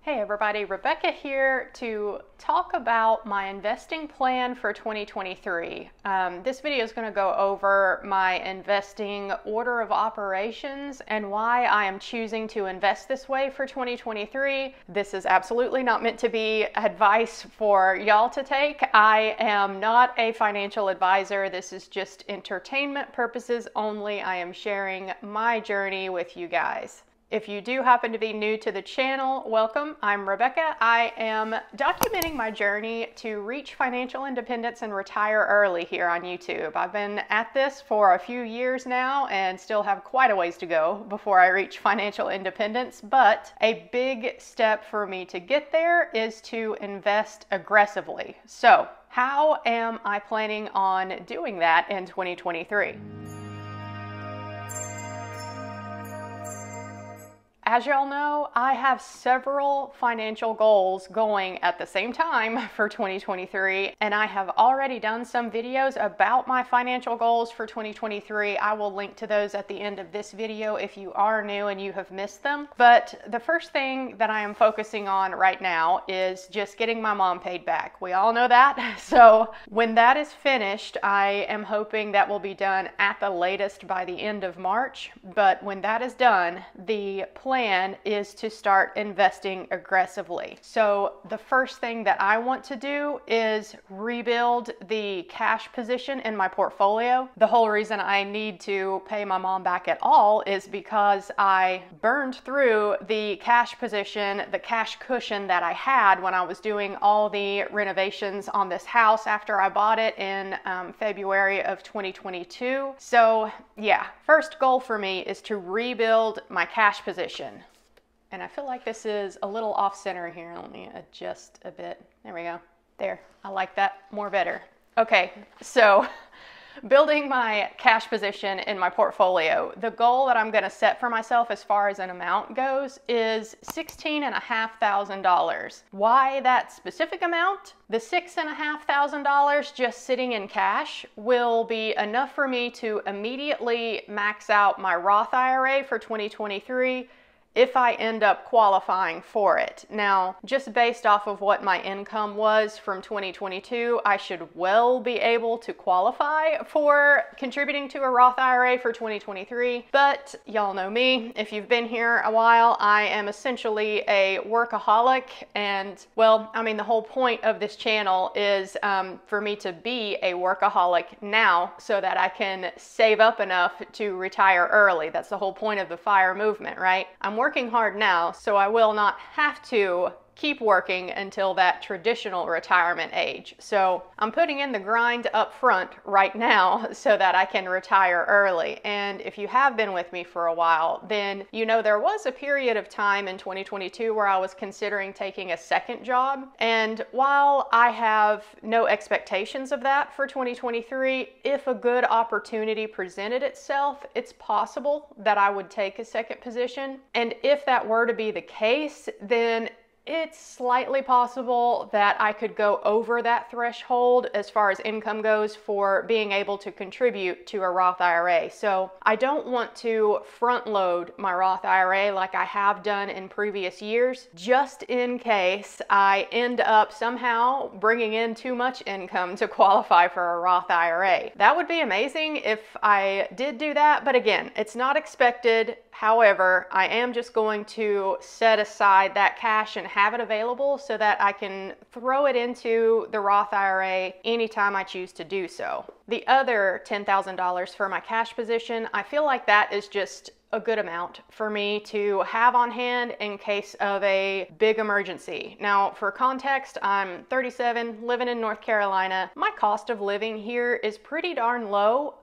Hey everybody, Rebecca here to talk about my investing plan for 2023. This video is going to go over my investing order of operations and why I am choosing to invest this way for 2023. This is absolutely not meant to be advice for y'all to take. I am not a financial advisor. This is just entertainment purposes only. I am sharing my journey with you guys. If you do happen to be new to the channel, welcome. I'm Rebecca. I am documenting my journey to reach financial independence and retire early here on YouTube. I've been at this for a few years now and still have quite a ways to go before I reach financial independence, but a big step for me to get there is to invest aggressively. So, how am I planning on doing that in 2023? As y'all know, I have several financial goals going at the same time for 2023, and I have already done some videos about my financial goals for 2023. I will link to those at the end of this video if you are new and you have missed them. But the first thing that I am focusing on right now is just getting my mom paid back. We all know that. So when that is finished, I am hoping that will be done at the latest by the end of March. But when that is done, the plan is to start investing aggressively. So the first thing that I want to do is rebuild the cash position in my portfolio. The whole reason I need to pay my mom back at all is because I burned through the cash position, the cash cushion that I had when I was doing all the renovations on this house after I bought it in February of 2022. So yeah, first goal for me is to rebuild my cash position. And I feel like this is a little off center here. Let me adjust a bit. There we go. There. I like that more better. Okay, so building my cash position in my portfolio. The goal that I'm going to set for myself as far as an amount goes is $16,500. Why that specific amount? The $6,500 just sitting in cash will be enough for me to immediately max out my Roth IRA for 2023 if I end up qualifying for it. Now, just based off of what my income was from 2022, I should well be able to qualify for contributing to a Roth IRA for 2023. But y'all know me, if you've been here a while, I am essentially a workaholic. And well, I mean, the whole point of this channel is for me to be a workaholic now so that I can save up enough to retire early. That's the whole point of the FIRE movement, right? I'm working hard now, so I will not have to keep working until that traditional retirement age. So I'm putting in the grind up front right now so that I can retire early. And if you have been with me for a while, then you know there was a period of time in 2022 where I was considering taking a second job. And while I have no expectations of that for 2023, if a good opportunity presented itself, it's possible that I would take a second position. And if that were to be the case, then it's slightly possible that I could go over that threshold as far as income goes for being able to contribute to a Roth IRA. So I don't want to front load my Roth IRA like I have done in previous years, just in case I end up somehow bringing in too much income to qualify for a Roth IRA. That would be amazing if I did do that, but again, it's not expected. However, I am just going to set aside that cash and have it available so that I can throw it into the Roth IRA anytime I choose to do so. The other $10,000 for my cash position, I feel like that is just a good amount for me to have on hand in case of a big emergency. Now, for context, I'm 37, living in North Carolina. My cost of living here is pretty darn low.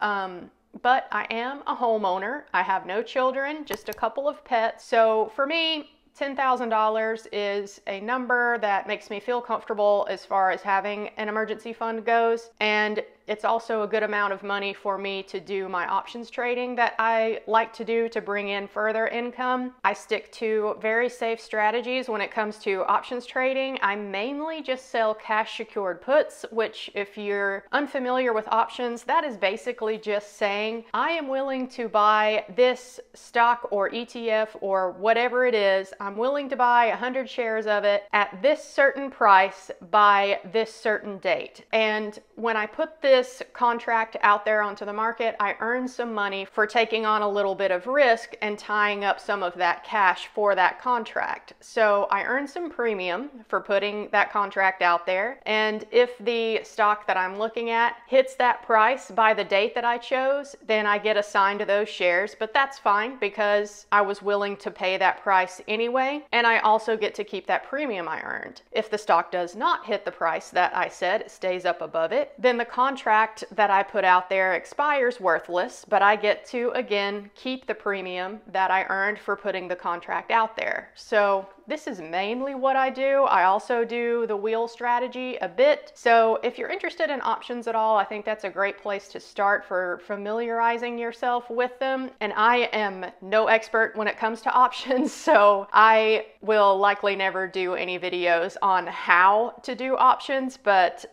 But I am a homeowner. I have no children, just a couple of pets. So for me, $10,000 is a number that makes me feel comfortable as far as having an emergency fund goes. And it's also a good amount of money for me to do my options trading that I like to do to bring in further income. I stick to very safe strategies when it comes to options trading. I mainly just sell cash secured puts, which if you're unfamiliar with options, that is basically just saying I am willing to buy this stock or ETF or whatever it is. I'm willing to buy 100 shares of it at this certain price by this certain date. And when I put this contract out there onto the market, I earn some money for taking on a little bit of risk and tying up some of that cash for that contract. So I earn some premium for putting that contract out there. And if the stock that I'm looking at hits that price by the date that I chose, then I get assigned to those shares. But that's fine because I was willing to pay that price anyway. And I also get to keep that premium I earned. If the stock does not hit the price that I said, it stays up above it, then the contract that I put out there expires worthless, but I get to again keep the premium that I earned for putting the contract out there. So this is mainly what I do. I also do the wheel strategy a bit. So if you're interested in options at all, I think that's a great place to start for familiarizing yourself with them. And I am no expert when it comes to options, so I will likely never do any videos on how to do options. But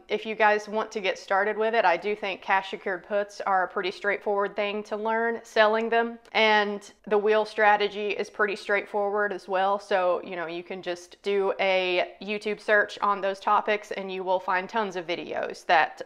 if you guys want to get started with it, I do think cash secured puts are a pretty straightforward thing to learn, selling them. And the wheel strategy is pretty straightforward as well. So, you can just do a YouTube search on those topics and you will find tons of videos that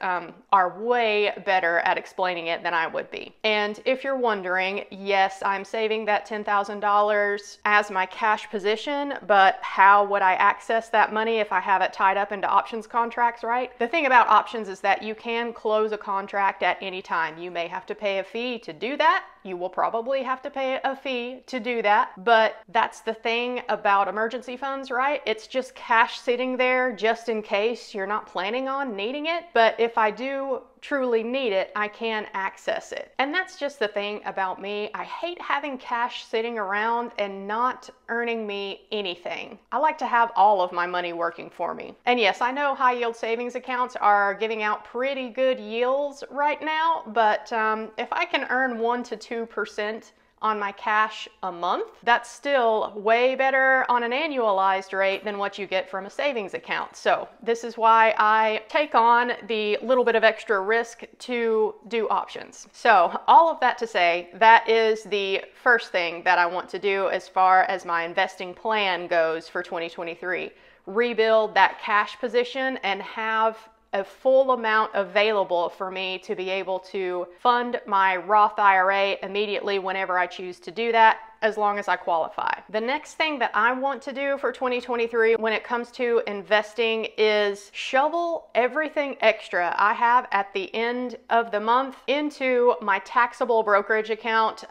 are way better at explaining it than I would be. And if you're wondering, yes, I'm saving that $10,000 as my cash position, but how would I access that money if I have it tied up into options contracts, right? The thing about options is that you can close a contract at any time. You may have to pay a fee to do that. You will probably have to pay a fee to do that, but that's the thing about emergency funds, right? It's just cash sitting there just in case you're not planning on needing it. But if I do truly need it, I can access it. And that's just the thing about me. I hate having cash sitting around and not earning me anything. I like to have all of my money working for me. And yes, I know high yield savings accounts are giving out pretty good yields right now, but if I can earn 1 to 2% on my cash a month, that's still way better on an annualized rate than what you get from a savings account. So this is why I take on the little bit of extra risk to do options. So all of that to say, that is the first thing that I want to do as far as my investing plan goes for 2023. Rebuild that cash position and have a full amount available for me to be able to fund my Roth IRA immediately whenever I choose to do that, as long as I qualify. The next thing that I want to do for 2023 when it comes to investing is shovel everything extra I have at the end of the month into my taxable brokerage account,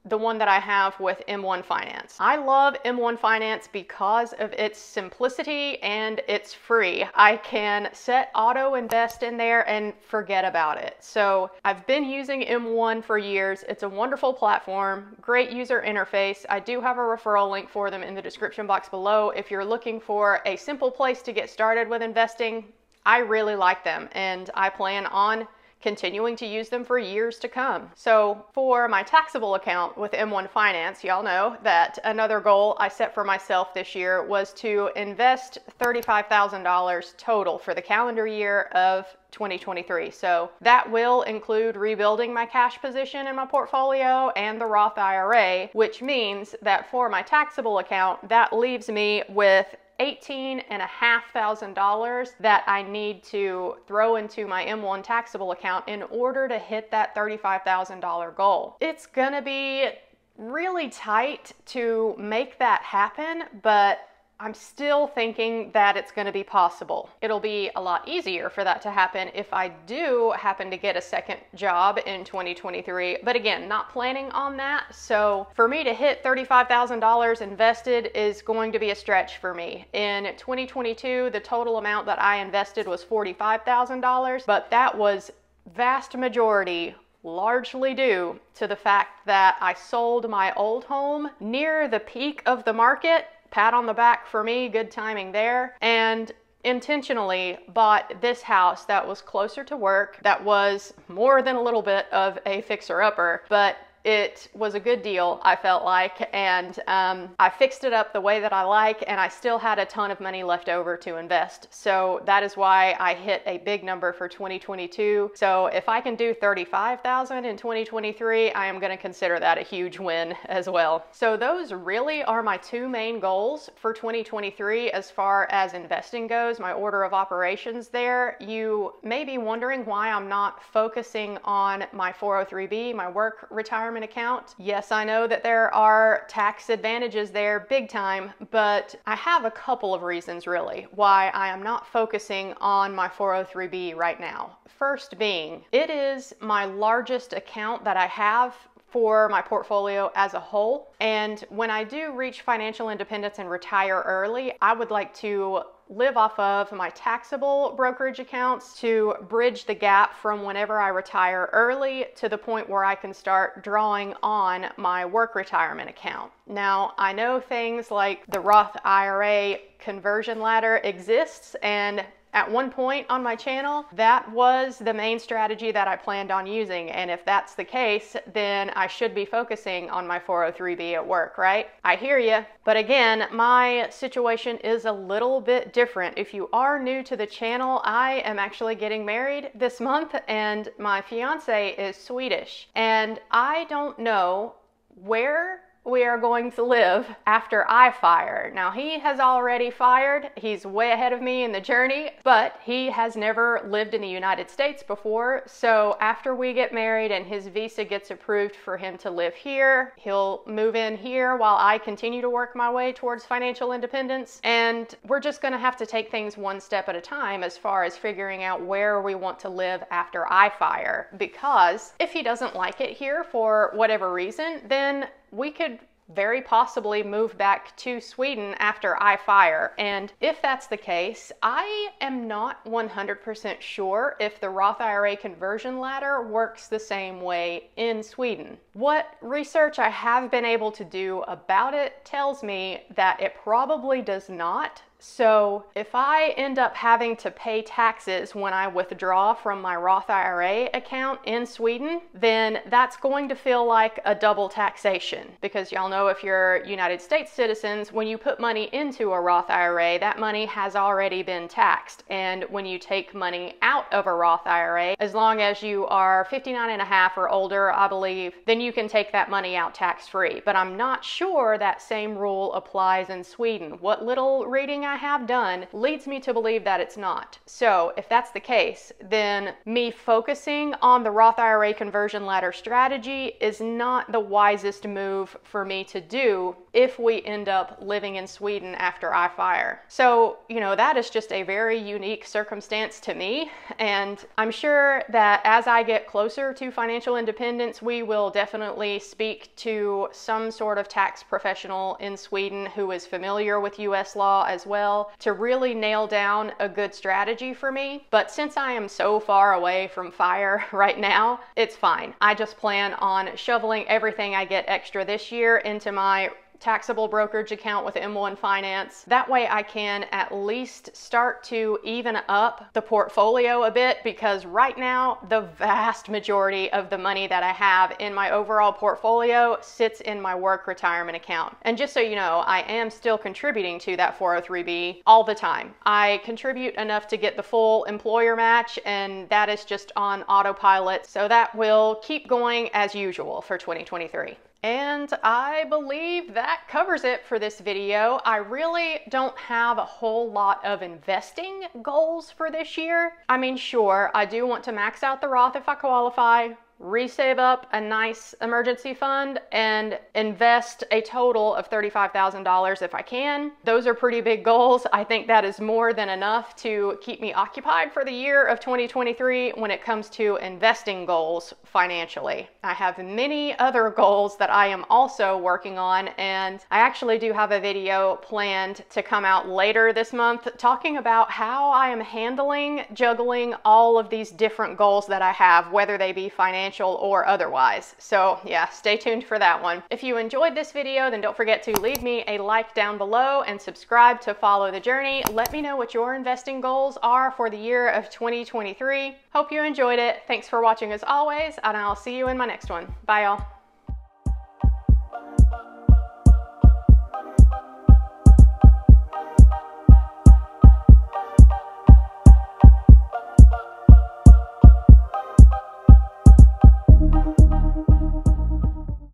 the one that I have with M1 Finance. I love M1 Finance because of its simplicity and it's free. I can set auto invest in there and forget about it. So I've been using M1 for years. It's a wonderful platform, great user interface. I do have a referral link for them in the description box below. If you're looking for a simple place to get started with investing, I really like them and I plan on continuing to use them for years to come. So for my taxable account with M1 Finance, y'all know that another goal I set for myself this year was to invest $35,000 total for the calendar year of 2023. So that will include rebuilding my cash position in my portfolio and the Roth IRA, which means that for my taxable account, that leaves me with $18,500 that I need to throw into my M1 taxable account in order to hit that $35,000 goal. It's gonna be really tight to make that happen, but I'm still thinking that it's going to be possible. It'll be a lot easier for that to happen if I do happen to get a second job in 2023. But again, not planning on that. So for me to hit $35,000 invested is going to be a stretch for me. In 2022, the total amount that I invested was $45,000, but that was vast majority largely due to the fact that I sold my old home near the peak of the market. Pat on the back for me, good timing there. And intentionally bought this house that was closer to work, that was more than a little bit of a fixer-upper, but it was a good deal, I felt like, and I fixed it up the way that I like, and I still had a ton of money left over to invest. So that is why I hit a big number for 2022. So if I can do $35,000 in 2023, I am going to consider that a huge win as well. So those really are my two main goals for 2023 as far as investing goes, my order of operations there. You may be wondering why I'm not focusing on my 403B, my work retirement account. Yes, I know that there are tax advantages there big time, but I have a couple of reasons really why I am not focusing on my 403B right now. First being, it is my largest account that I have for my portfolio as a whole. And when I do reach financial independence and retire early, I would like to live off of my taxable brokerage accounts to bridge the gap from whenever I retire early to the point where I can start drawing on my work retirement account. Now, I know things like the Roth IRA conversion ladder exists, and at one point on my channel, that was the main strategy that I planned on using. And if that's the case, then I should be focusing on my 403B at work, right? I hear you. But again, my situation is a little bit different. If you are new to the channel, I am actually getting married this month, and my fiance is Swedish. And I don't know where we are going to live after I fire. Now, he has already fired. He's way ahead of me in the journey, but he has never lived in the United States before. So after we get married and his visa gets approved for him to live here, he'll move in here while I continue to work my way towards financial independence. And we're just going to have to take things one step at a time as far as figuring out where we want to live after I fire. Because if he doesn't like it here for whatever reason, then we could very possibly move back to Sweden after I fire. And if that's the case, I am not 100% sure if the Roth IRA conversion ladder works the same way in Sweden. What research I have been able to do about it tells me that it probably does not. So if I end up having to pay taxes when I withdraw from my Roth IRA account in Sweden, then that's going to feel like a double taxation, because y'all know, if you're United States citizens, when you put money into a Roth IRA, that money has already been taxed. And when you take money out of a Roth IRA, as long as you are 59 and a half or older, I believe, then you can take that money out tax-free. But I'm not sure that same rule applies in Sweden. What little reading I have done leads me to believe that it's not. So if that's the case, then me focusing on the Roth IRA conversion ladder strategy is not the wisest move for me to do if we end up living in Sweden after I fire. So, you know, that is just a very unique circumstance to me. And I'm sure that as I get closer to financial independence, we will definitely speak to some sort of tax professional in Sweden who is familiar with US law as well, to really nail down a good strategy for me. But since I am so far away from fire right now, it's fine. I just plan on shoveling everything I get extra this year into my taxable brokerage account with M1 Finance. That way I can at least start to even up the portfolio a bit, because right now the vast majority of the money that I have in my overall portfolio sits in my work retirement account. And just so you know, I am still contributing to that 403B all the time. I contribute enough to get the full employer match, and that is just on autopilot. So that will keep going as usual for 2023. And I believe that covers it for this video. I really don't have a whole lot of investing goals for this year. I mean, sure, I do want to max out the Roth if I qualify, resave up a nice emergency fund, and invest a total of $35,000 if I can. Those are pretty big goals. I think that is more than enough to keep me occupied for the year of 2023 when it comes to investing goals financially. I have many other goals that I am also working on, and I actually do have a video planned to come out later this month talking about how I am juggling all of these different goals that I have, whether they be financial financial or otherwise. So yeah, stay tuned for that one. If you enjoyed this video, then don't forget to leave me a like down below and subscribe to follow the journey. Let me know what your investing goals are for the year of 2023. Hope you enjoyed it. Thanks for watching as always, and I'll see you in my next one. Bye y'all.